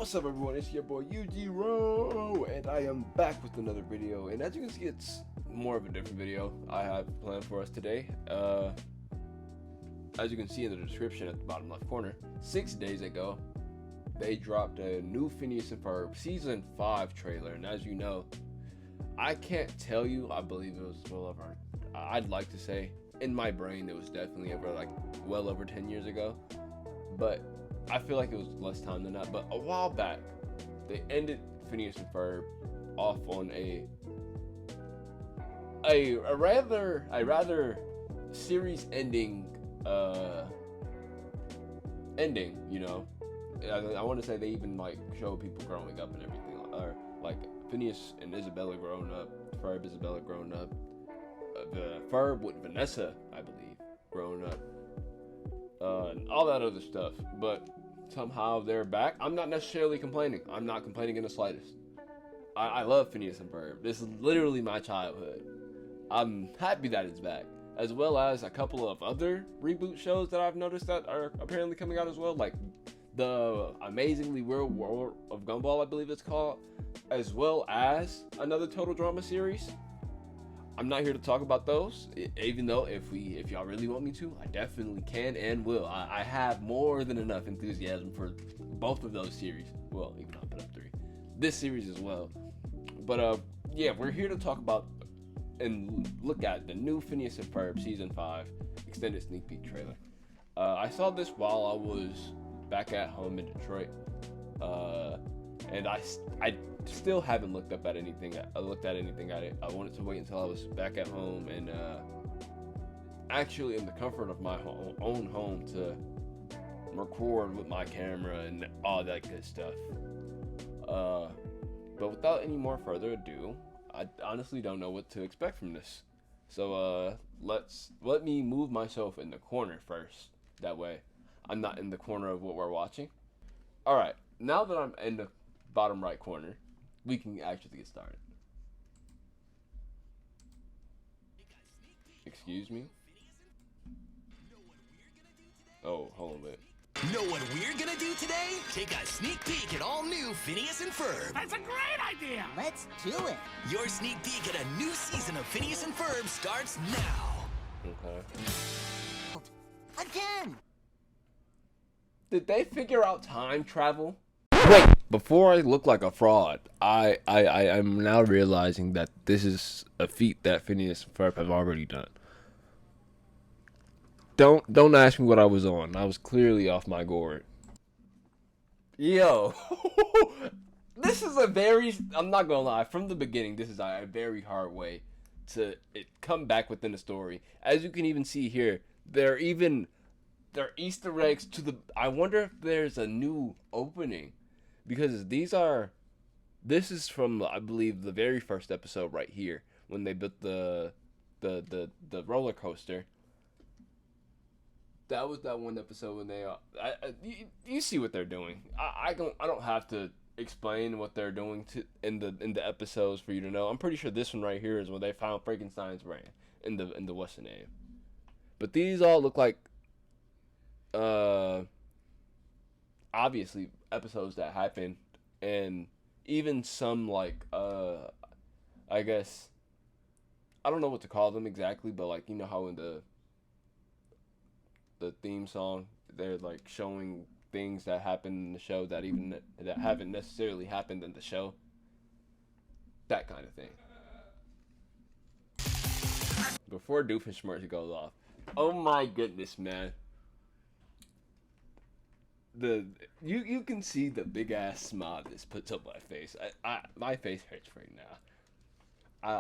What's up, everyone? It's your boy UGRO, and I am back with another video. And as you can see, it's more of a different video I have planned for us today. As you can see in the description at the bottom left corner, 6 days ago, they dropped a new Phineas and Ferb Season 5 trailer. And as you know, I can't tell you, I believe it was well over, I'd like to say, in my brain, it was definitely well over 10 years ago. But I feel like it was less time than that. But a while back, they ended Phineas and Ferb off on a rather series ending you know. I want to say they even show people growing up and everything, or Phineas and Isabella growing up, Ferb Isabella growing up, the Ferb with Vanessa, I believe, growing up, and all that other stuff. But somehow they're back. I'm not necessarily complaining. I'm not complaining in the slightest. I love Phineas and Ferb. This is literally my childhood. I'm happy that it's back, as well as a couple of other reboot shows that I've noticed that are apparently coming out as well, like the Amazingly Weird World of Gumball, I believe it's called, as well as another total drama series. I'm not here to talk about those, even though if y'all really want me to, I definitely can and will. I have more than enough enthusiasm for both of those series. Well, even though I put up 3. This series as well. But yeah, we're here to talk about and look at the new Phineas and Ferb Season 5 extended sneak peek trailer. I saw this while I was back at home in Detroit. And I still haven't looked at anything at it. I wanted to wait until I was back at home and actually in the comfort of my own home to record with my camera and all that good stuff. But without any more further ado, I honestly don't know what to expect from this. So let me move myself in the corner first. That way I'm not in the corner of what we're watching. Alright, now that I'm in the bottom right corner, we can actually get started. Excuse me? Oh, hold on a minute. Know what we're gonna do today? Take a sneak peek at all new Phineas and Ferb. That's a great idea! Let's do it! Your sneak peek at a new season of Phineas and Ferb starts now. Okay. Again! Did they figure out time travel? Wait, before I look like a fraud, I'm now realizing that this is a feat that Phineas and Ferb have already done. Don't ask me what I was on. I was clearly off my gourd. Yo, this is I'm not gonna lie, from the beginning, this is a very hard way to come back within the story. As you can even see here, there are Easter eggs to I wonder if there's a new opening. Because this is from, I believe, the very first episode right here, when they built the roller coaster. That was that one episode when they you see what they're doing. I don't have to explain what they're doing in the episodes for you to know. I'm pretty sure this one right here is when they found Frankenstein's brain in the what's the name. But these all look like obviously episodes that happened, and even some I guess I don't know what to call them exactly, but you know how in the theme song they're showing things that happen in the show that haven't necessarily happened in the show, that kind of thing. Before Doofenshmirtz goes off, oh my goodness, man. You can see the big ass smile this puts up my face. My face hurts right now.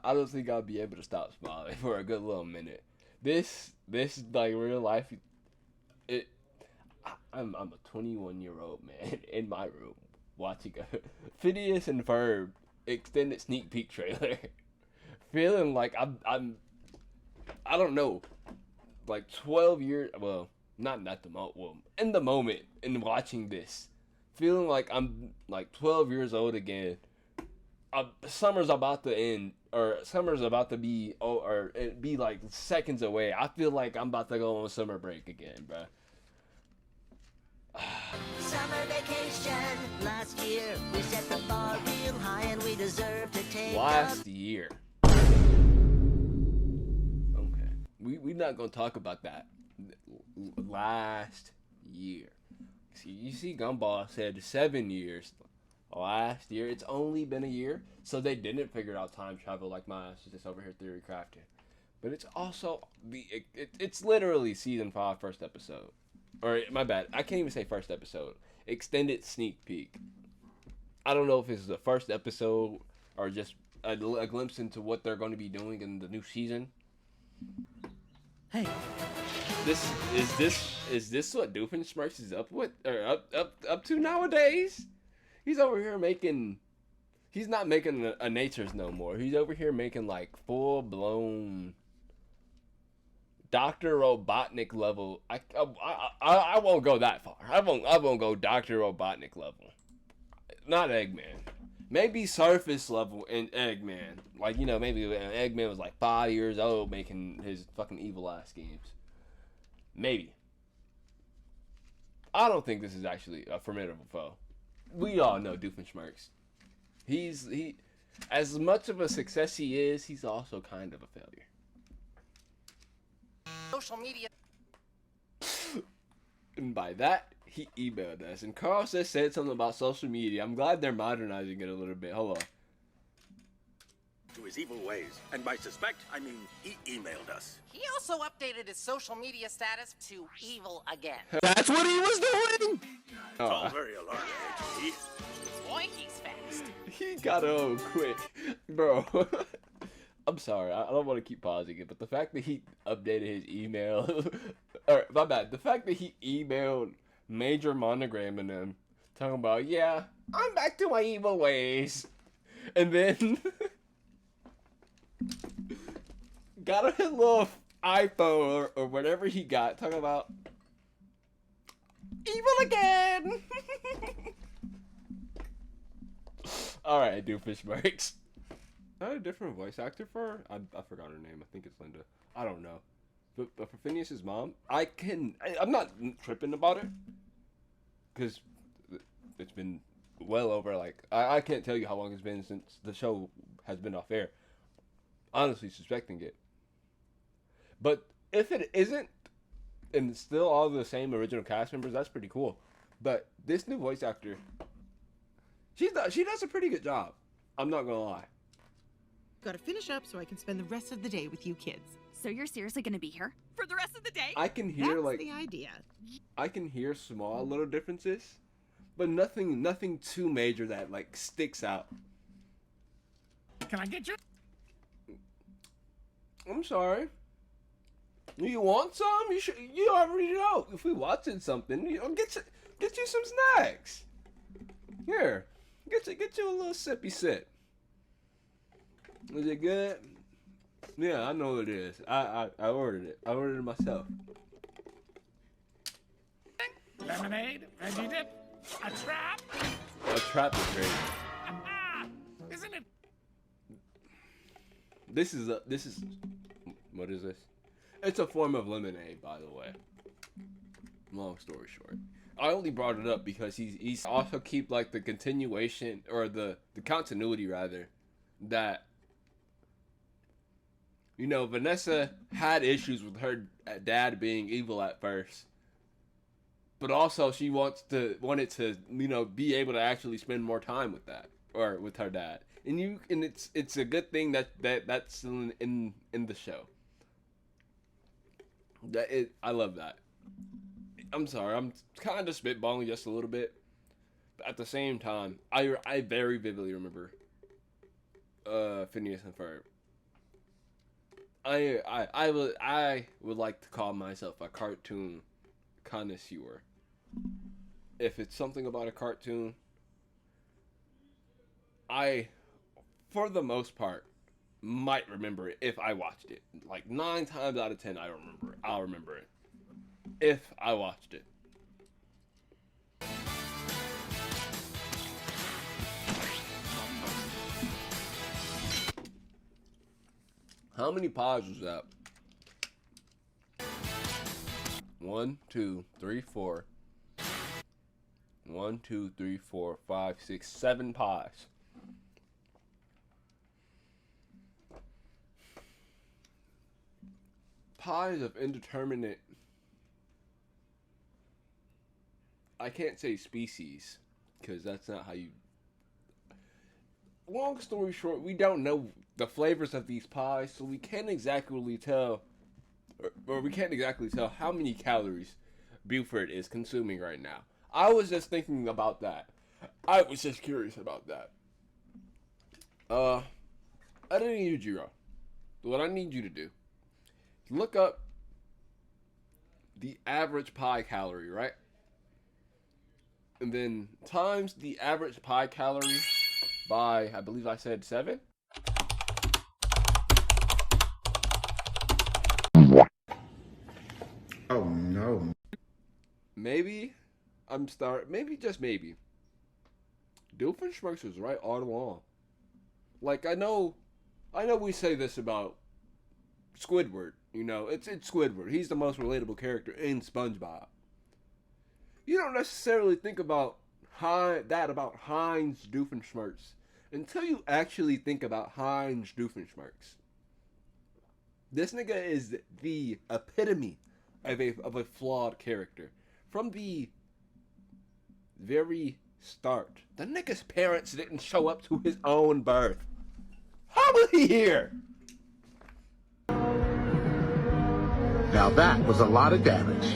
I don't think I'll be able to stop smiling for a good little minute. This real life. I'm a 21-year-old man in my room watching a Phineas and Ferb extended sneak peek trailer, feeling like I don't know, 12 years. Well, not at the moment. Well, in the moment, in watching this, feeling like I'm 12 years old again. Summer's about to end, or summer's about to be, or it be seconds away. I feel like I'm about to go on summer break again, bro. Summer vacation last year. year. Okay. We're not going to talk about that. Last year. See, you see Gumball said 7 years. Last year. It's only been a year. So they didn't figure out time travel like my ass is just over here theory crafting. But it's also, it's literally season 5, first episode. Or, my bad. I can't even say first episode. Extended sneak peek. I don't know if it's the first episode or just a glimpse into what they're going to be doing in the new season. Hey. Is this what Doofenshmirtz is up with or up to nowadays? He's over here making. He's not making a Nature's no more. He's over here making like full blown Dr. Robotnik level. I won't go that far. I won't go Dr. Robotnik level. Not Eggman. Maybe surface level in Eggman. Like, you know, maybe when Eggman was like 5 years old making his fucking evil ass games. Maybe. I don't think this is actually a formidable foe. We all know Doofenshmirtz. He as much of a success he is, he's also kind of a failure. Social media. And by that, he emailed us. And Carl said something about social media. I'm glad they're modernizing it a little bit. Hold on. To his evil ways. And by suspect, I mean he emailed us. He also updated his social media status to evil again. That's what he was doing? It's all very alarming, HE. Boy, he's fast. He got home quick. Bro. I'm sorry. I don't want to keep pausing it, but the fact that he updated his email... or, my bad. The fact that he emailed Major Monogram and them talking about, yeah, I'm back to my evil ways. And then... got a little iPhone or whatever he got talking about evil again. Alright, Doofenshmirtz. Is that a different voice actor for her? I forgot her name. I think it's Linda. I don't know. But for Phineas's mom, I'm not tripping about it. Because it's been well over, like, I can't tell you how long it's been since the show has been off air. Honestly suspecting it. But if it isn't, and it's still all the same original cast members, that's pretty cool. But this new voice actor, she does a pretty good job. I'm not gonna lie. Gotta finish up so I can spend the rest of the day with you kids. So you're seriously gonna be here for the rest of the day? I can hear That's like the idea. I can hear small little differences, but nothing too major that like sticks out. Can I get you? I'm sorry. You want some? You already know. If we watching something, get you some snacks. Here, get you a little sippy sip. Is it good? Yeah, I know it is. I ordered it. I ordered it myself. Lemonade, veggie dip, a trap. A trap is great. Isn't it? This is what is this? It's a form of lemonade, by the way. Long story short, I only brought it up because he's also keep like the continuation or the continuity rather that, you know, Vanessa had issues with her dad being evil at first, but also she wanted to you know be able to actually spend more time with that or with her dad, and it's a good thing that's still in the show. I love that. I'm sorry, I'm kind of spitballing just a little bit, but at the same time, I very vividly remember Phineas and Ferb. I would like to call myself a cartoon connoisseur. If it's something about a cartoon, I, for the most part, might remember it if I watched it. Like 9 times out of 10, I'll remember it if I watched it. How many pies was that? 1, 2, 3, 4. 1, 2, 3, 4, 5, 6, 7 pies. pies of indeterminate. I can't say species, because that's not how you. Long story short, we don't know the flavors of these pies, so we can't exactly tell, or we can't exactly tell how many calories Buford is consuming right now. I was just thinking about that. I was just curious about that. I don't need you, Jiro. What I need you to do, look up the average pie calorie, right? And then times the average pie calorie by, I believe I said 7. Oh no. Maybe maybe just maybe. Doofenshmirtz was right all along. Like, I know we say this about Squidward, you know, it's Squidward. He's the most relatable character in SpongeBob. You don't necessarily think about about Heinz Doofenshmirtz until you actually think about Heinz Doofenshmirtz. This nigga is the epitome of a flawed character. From the very start, the nigga's parents didn't show up to his own birth. How was he here? Now that was a lot of damage.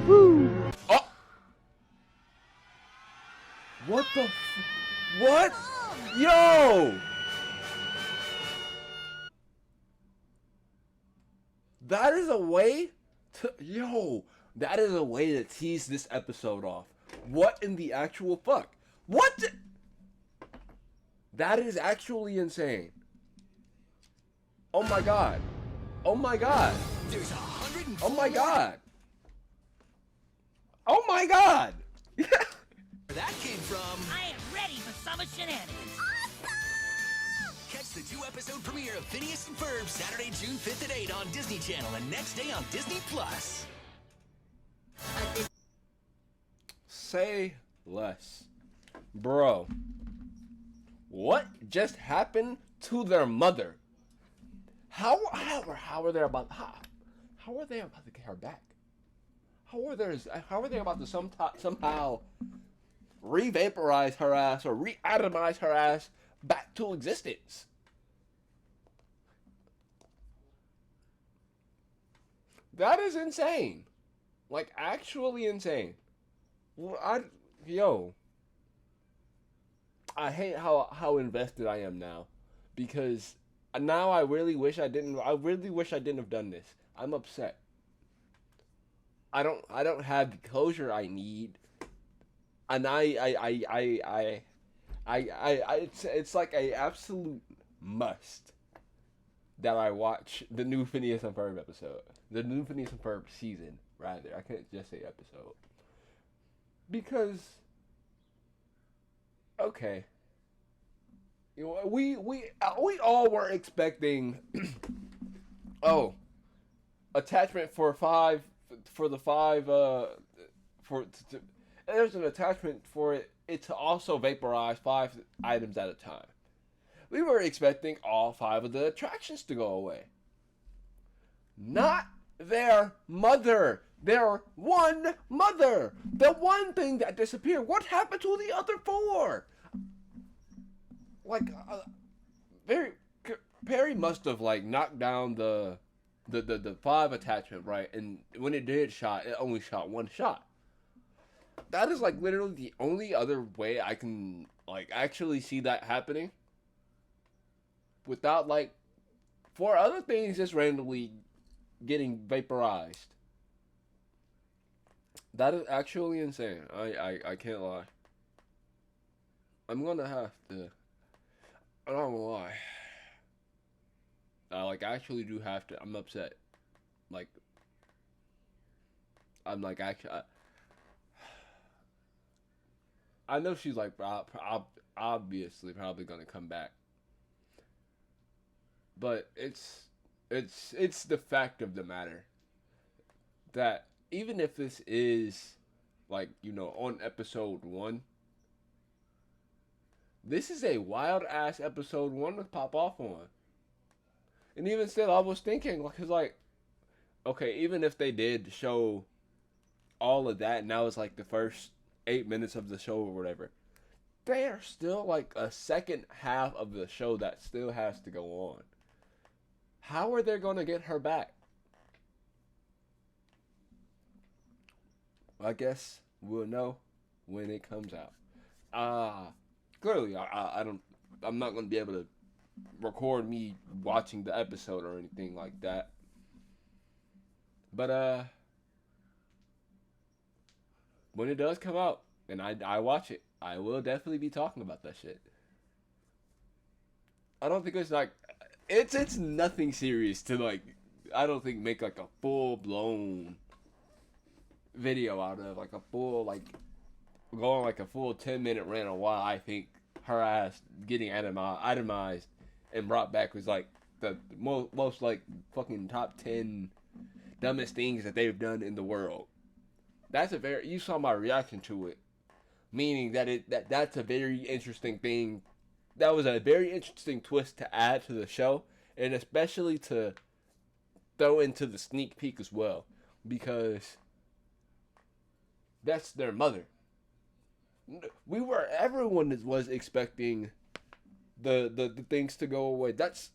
Oh! What the what? Yo! That is a way to... Yo! That is a way to tease this episode off. What in the actual fuck? What the... That is actually insane. Oh my god. Oh my god. There's 104. Oh my god. Oh my god. That came from... I am ready for summer shenanigans. Catch the 2-episode premiere of Phineas and Ferb Saturday, June 5th at 8 on Disney Channel and next day on Disney+. Say less. Bro. What just happened to their mother? How are they about to get her back? How are they about to somehow re-vaporize her ass or re-atomize her ass back to existence? That is insane. Like, actually insane. Well, I hate how invested I am now, because now I really wish I didn't have done this. I'm upset. I don't have the closure I need, and it's like a absolute must that I watch the new Phineas and Ferb episode, the new Phineas and Ferb season, rather. I can't just say episode, because okay, you know, we all were expecting attachment for the 5 there's an attachment for it to also vaporize 5 items at a time. We were expecting all 5 of the attractions to go away. Not their mother. Their one mother. The one thing that disappeared. What happened to the other 4? Like, Perry must have like knocked down the 5 attachment, right? And when it did shot, it only shot 1 shot. That is like literally the only other way I can like actually see that happening. Without like 4 other things just randomly getting vaporized. That is actually insane. I can't lie. I'm gonna have to. I don't know why. I actually do have to. I'm upset. Like, I'm like actually. I know she's like obviously probably gonna come back, but it's the fact of the matter that even if this is like, you know, on episode 1, this is a wild ass episode 1 to pop off on. And even still, I was thinking, like, 'cause, like, okay, even if they did show all of that, and that was like the first 8 minutes of the show or whatever, there's still like a second half of the show that still has to go on. How are they gonna get her back? I guess we'll know when it comes out. Clearly, I'm not gonna be able to record me watching the episode or anything like that. But when it does come out and I watch it, I will definitely be talking about that shit. I don't think it's like it's nothing serious to like, I don't think make like a full blown video out of, like a full, like going like a full 10-minute rant on why I think her ass getting itemized and brought back was like the most like fucking top 10 dumbest things that they've done in the world. You saw my reaction to it, meaning that that's a very interesting thing. That was a very interesting twist to add to the show, and especially to throw into the sneak peek as well, because that's their mother. Everyone was expecting the things to go away. That's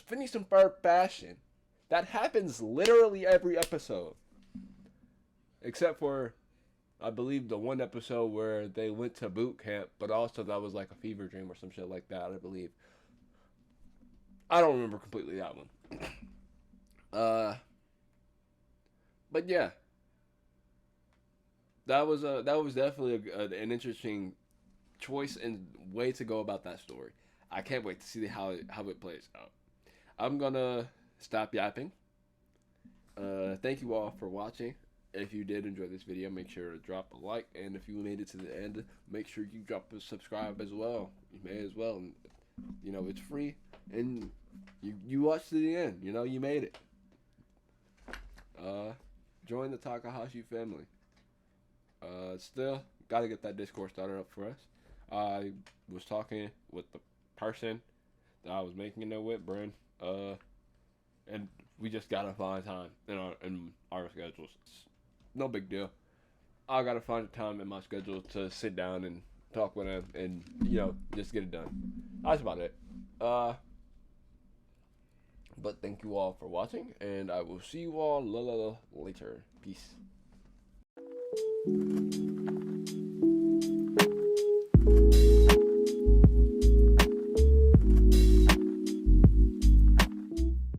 Phineas and Ferb fashion. That happens literally every episode, except for, I believe, the one episode where they went to boot camp, but also that was like a fever dream or some shit like that, I believe. I don't remember completely that one. But yeah, that was definitely an interesting choice and way to go about that story. I can't wait to see how it plays out. I'm gonna stop yapping. Thank you all for watching. If you did enjoy this video, make sure to drop a like, and if you made it to the end, make sure you drop a subscribe as well. You may as well. You know, it's free, and you watched to the end. You know, you made it. Join the Takahashi family. Still gotta get that Discord started up for us. I was talking with the person that I was making it with, Bryn, and we just gotta find time in our schedules. It's no big deal. I gotta find a time in my schedule to sit down and talk with him, and just get it done. That's about it. But thank you all for watching, and I will see you all later. Peace.